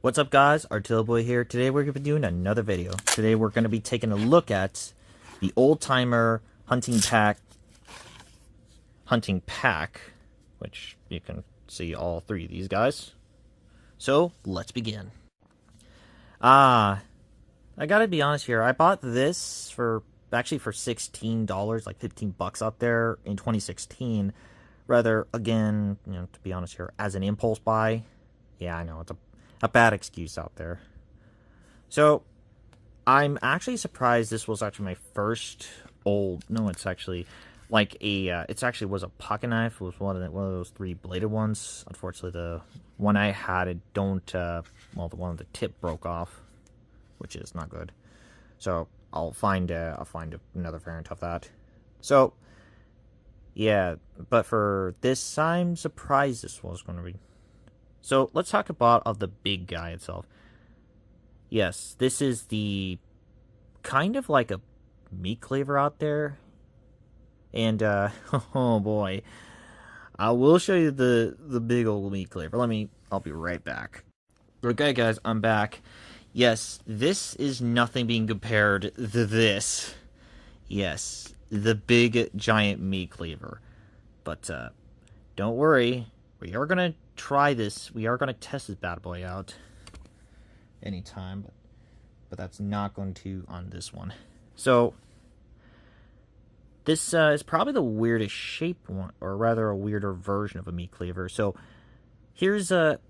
What's up guys, Artillo Boy here. Today we're going to be doing another video. Today we're going to be taking a look at the Old Timer hunting pack, which you can see all three of these guys. So let's begin. I gotta be honest here, I bought this for $16, like 15 bucks out there in 2016. Rather, again, to be honest here, as an impulse buy. Yeah, I know, it's a bad excuse out there. So, I'm actually surprised this was actually my first it's actually like it actually was a pocket knife. It was one of those three-bladed ones. Unfortunately, the one I had, the one with the tip broke off, which is not good. So, I'll find another variant of that. So, yeah, but for this, I'm surprised this was going to be. So, let's talk about the big guy itself. Yes, this is the kind of like a meat cleaver out there. And, oh boy. I will show you the big old meat cleaver. I'll be right back. Okay, guys, I'm back. Yes, this is nothing being compared to this. Yes, the big, giant meat cleaver. But, don't worry. We are going to try this. We are going to test this bad boy out anytime. But that's not going to on this one. So, this is probably the weirdest shape one, or rather a weirder version of a meat cleaver. So, here's a...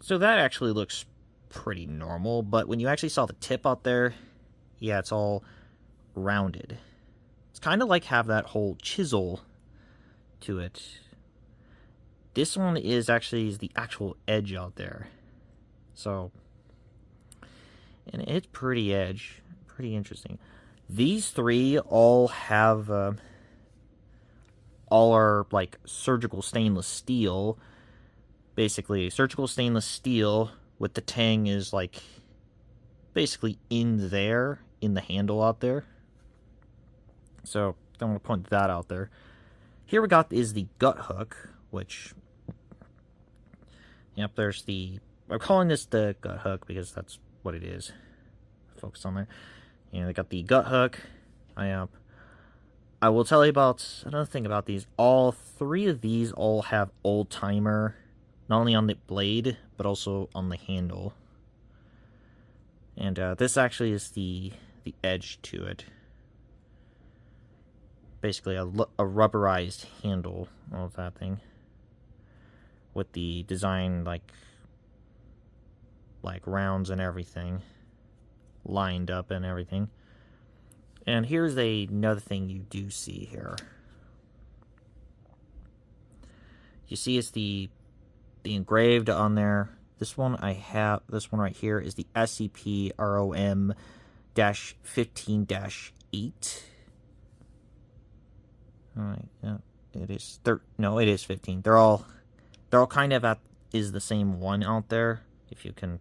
So that actually looks pretty normal, but when you actually saw the tip out there, yeah, it's all rounded. It's kind of like have that whole chisel to it. This one is the actual edge out there. So, and it's pretty interesting. These three all have, all are like surgical stainless steel. Basically, surgical stainless steel with the tang is like basically in the handle out there. So, I want to point that out there. Here we got is the gut hook, which, yep, I'm calling this the gut hook because that's what it is. Focus on there. They got the gut hook. I will tell you about another thing about these. All three of these all have Old Timer, not only on the blade, but also on the handle. And this actually is the edge to it. Basically a rubberized handle of that thing. With the design like rounds and everything. Lined up and everything. And here's another thing you do see here. You see it's the engraved on there. This one right here is the SCP-ROM-15-8. Alright, yeah, it is it is 15. They're all kind of is the same one out there. If you can,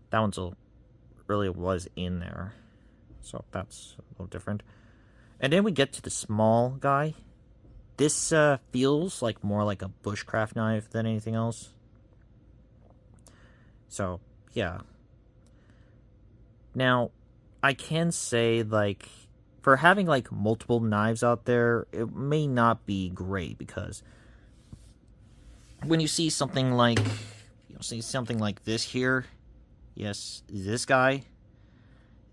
that one's really was in there, so that's a little different. And then we get to the small guy. This feels like more like a bushcraft knife than anything else. So yeah. Now I can say, like, for having like multiple knives out there, it may not be great, because when you see something like this here. Yes, this guy.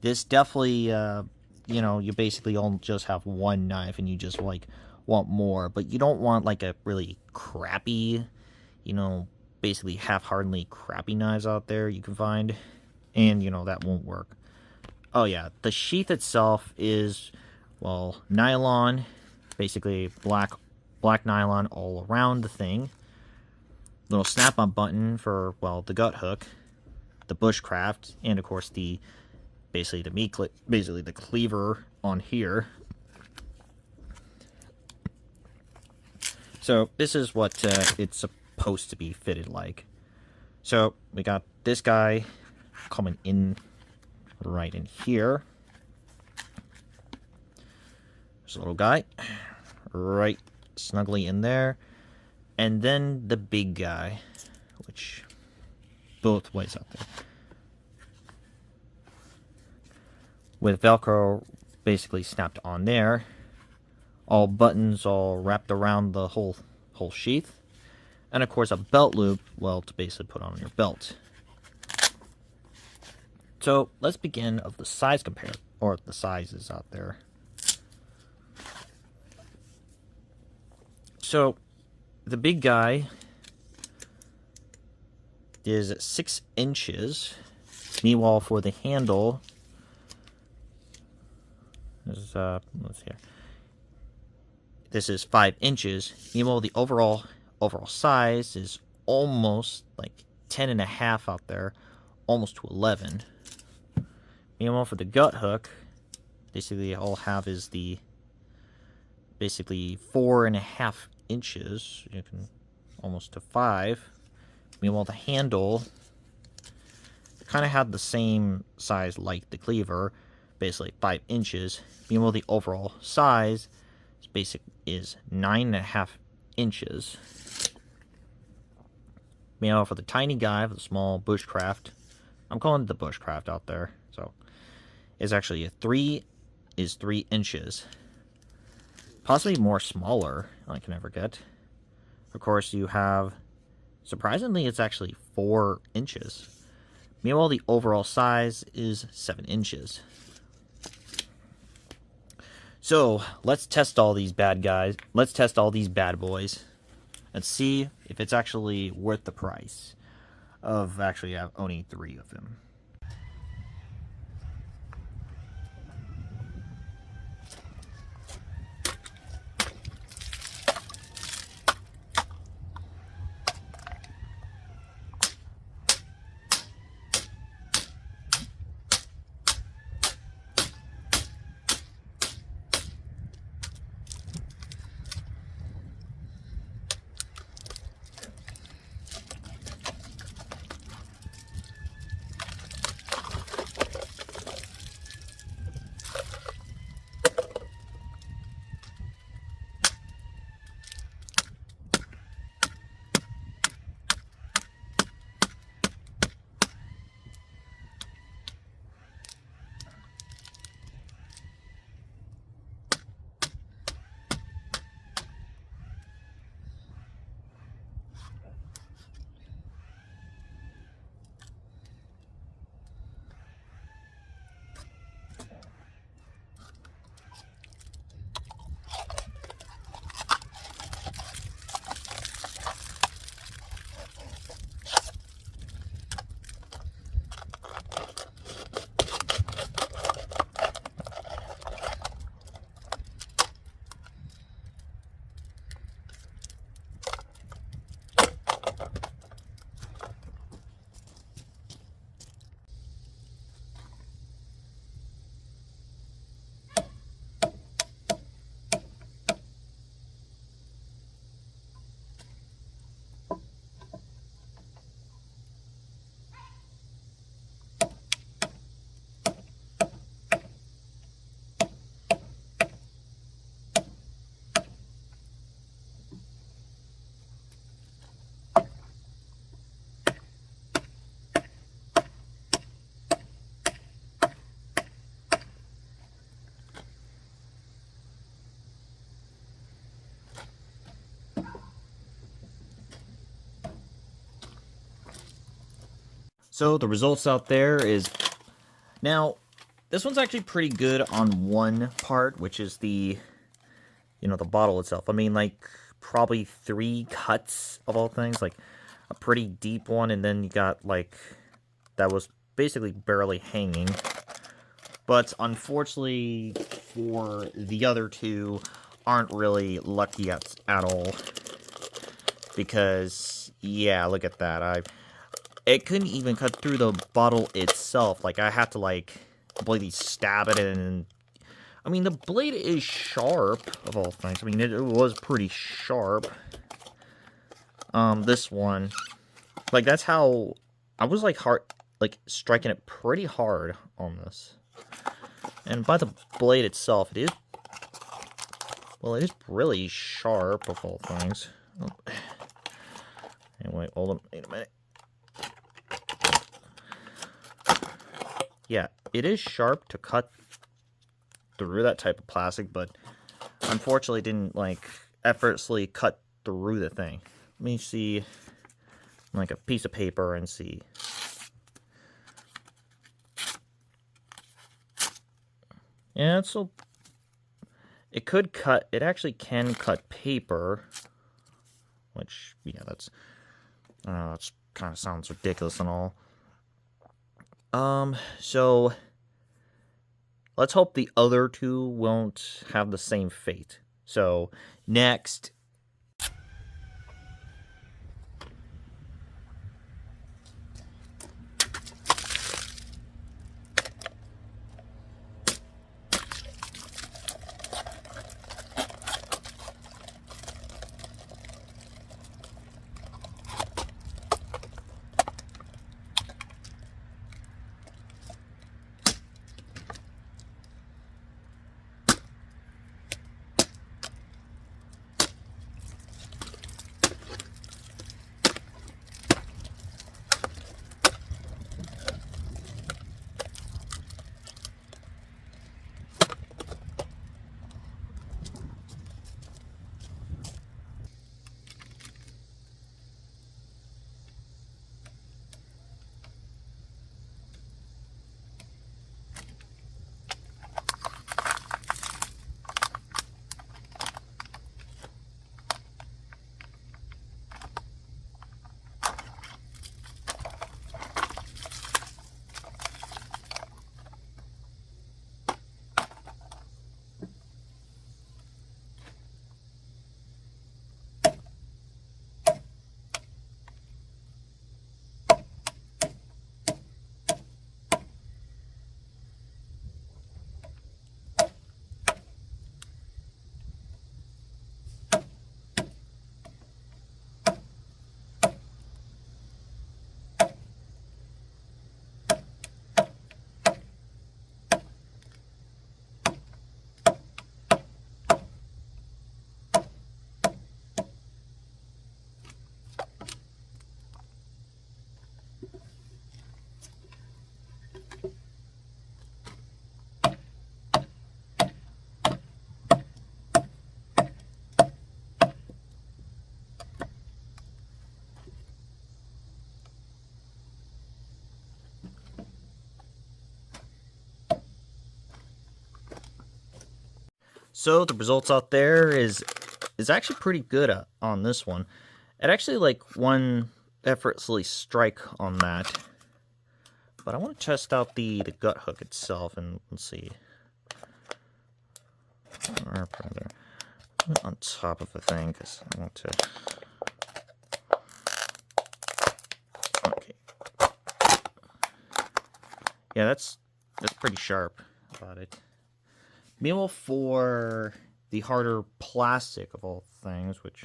This definitely, you basically only just have one knife and you just, like, want more. But you don't want, like, a really crappy, basically half-heartedly crappy knives out there you can find. And, that won't work. Oh, yeah, the sheath itself is, well, nylon. Basically black nylon all around the thing. Little snap-on button for, well, the gut hook. The bushcraft, and of course basically the cleaver on here. So this is what it's supposed to be fitted like. So we got this guy coming in right in here. There's a little guy right snugly in there, and then the big guy, which both ways out there. With Velcro basically snapped on there, all buttons all wrapped around the whole sheath, and of course a belt loop, well, to basically put on your belt. So let's begin of the size compare, or the sizes out there. So the big guy is 6 inches. Meanwhile, for the handle is let's see here. This is 5 inches. Meanwhile, the overall size is almost like 10.5 out there, almost to 11. Meanwhile, for the gut hook, basically all I have is the basically 4.5 inches. You can almost to 5. Meanwhile, the handle kind of had the same size like the cleaver, basically 5 inches. Meanwhile, the overall size is 9.5 inches. Meanwhile, for the tiny guy, for the small bushcraft, I'm calling it the bushcraft out there, so it's actually 3 inches. Possibly more smaller, I can never get. Of course, you have, surprisingly, it's actually 4 inches. Meanwhile, the overall size is 7 inches. So, let's test all these bad guys. Let's test all these bad boys. And see if it's actually worth the price of actually owning 3 of them. So the results out there is, now this one's actually pretty good on one part, which is the, the bottle itself. I mean, like probably 3 cuts of all things, like a pretty deep one, and then you got like that was basically barely hanging. But unfortunately for the other 2, aren't really lucky at all, because yeah, look at that. It couldn't even cut through the bottle itself. Like, I had to, like, completely stab it, and I mean, the blade is sharp, of all things. I mean, it was pretty sharp. This one, like, that's how, I was, like, striking it pretty hard on this. And by the blade itself, it is really sharp, of all things. Oh. Anyway, hold on, wait a minute. yeah, it is sharp to cut through that type of plastic, but unfortunately didn't like effortlessly cut through the thing. Let me see like a piece of paper and see. Yeah, it could cut, it actually can cut paper, which, yeah, that's, I don't know, that kind of sounds ridiculous and all. So let's hope the other two won't have the same fate. So, next. So the results out there is actually pretty good on this one. It actually like one effortlessly strike on that. But I want to test out the gut hook itself, and let's see. Or rather, on top of the thing, because I want to. Okay. Yeah, that's pretty sharp about it. Meanwhile, for the harder plastic of all things, which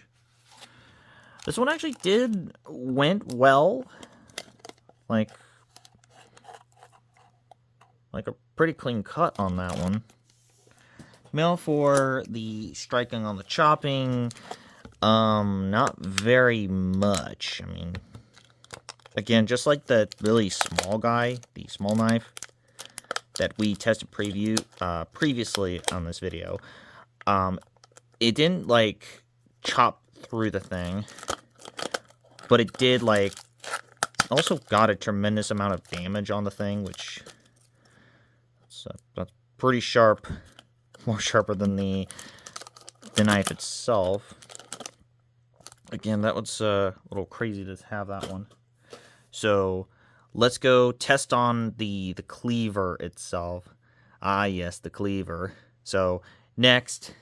this one actually went well, like a pretty clean cut on that one. Meanwhile, for the striking on the chopping, not very much. I mean, again, just like the really small guy, the small knife that we tested previously on this video, it didn't like chop through the thing, but it did like also got a tremendous amount of damage on the thing, which that's pretty sharp, more sharper than the knife itself. Again, that was a little crazy to have that one. So let's go test on the cleaver itself. Ah, yes, the cleaver. So, next.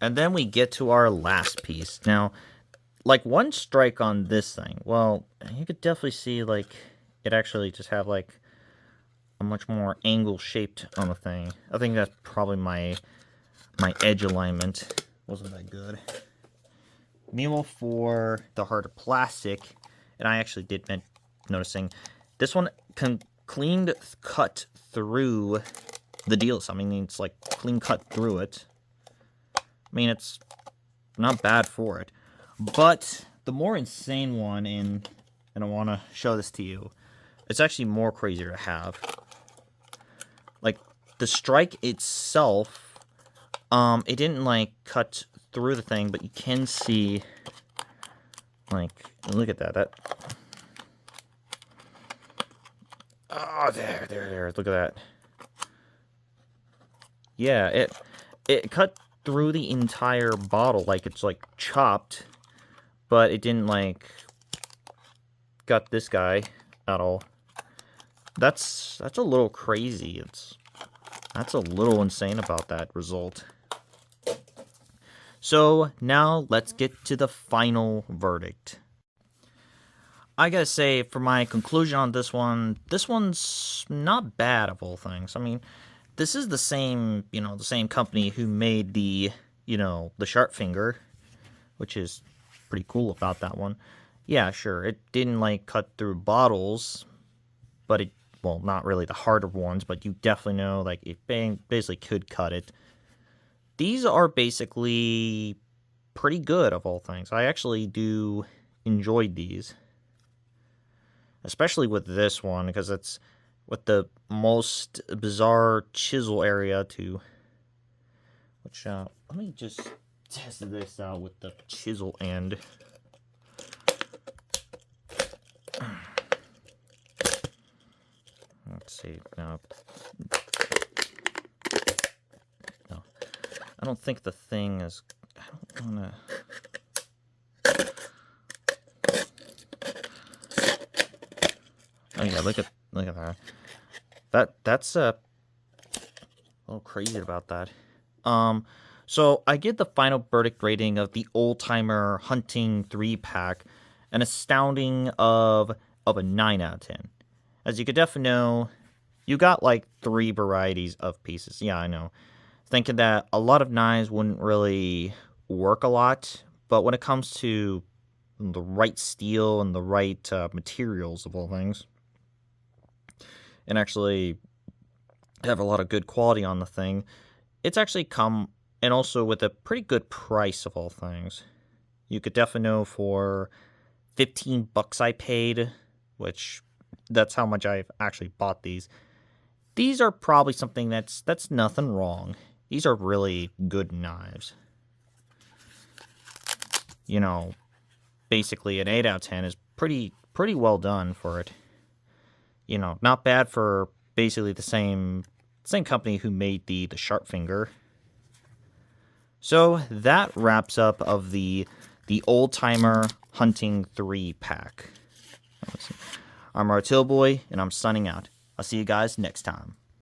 And then we get to our last piece. Now, like, one strike on this thing, well, you could definitely see, like, it actually just have, like, a much more angle shaped on the thing. I think that's probably my edge alignment wasn't that good. Meanwhile, for the harder plastic, and I actually did noticing, this one clean cut through the deal. So, I mean, it's like clean cut through it. I mean, it's not bad for it. But the more insane one, and I want to show this to you, it's actually more crazier to have. Like, the strike itself, it didn't, like, cut through the thing, but you can see, like, look at that. Oh, there, look at that. Yeah, it cut through the entire bottle, like, it's, like, chopped, but it didn't, like, got this guy at all. That's a little crazy. That's a little insane about that result. So now let's get to the final verdict. I gotta say, for my conclusion on this one's not bad of all things. I mean, this is the same, the same company who made the, the Sharp Finger, which is pretty cool about that one. Yeah, sure, it didn't, like, cut through bottles, but well, not really the harder ones, but you definitely know, like, it basically could cut it. These are basically pretty good of all things. I actually do enjoy these. Especially with this one, because it's with the most bizarre chisel area too. Which, let me just test this out with the chisel end. Let's see, no. I don't think the thing is, I don't want to. Oh yeah, look at that. That's a little crazy about that. So I give the final verdict rating of the Old Timer Hunting 3-pack an astounding of a 9 out of 10. As you could definitely know, you got like 3 varieties of pieces. Yeah, I know. Thinking that a lot of knives wouldn't really work a lot, but when it comes to the right steel and the right materials of all things, and actually have a lot of good quality on the thing, it's actually come, and also with a pretty good price of all things. You could definitely know for $15 I paid, which that's how much I've actually bought these. These are probably something that's nothing wrong. These are really good knives. Basically an 8 out of 10 is pretty well done for it. Not bad for basically the same company who made the Sharp Finger. So that wraps up of the Old Timer Hunting 3-pack. I'm Artillboy, and I'm signing out. I'll see you guys next time.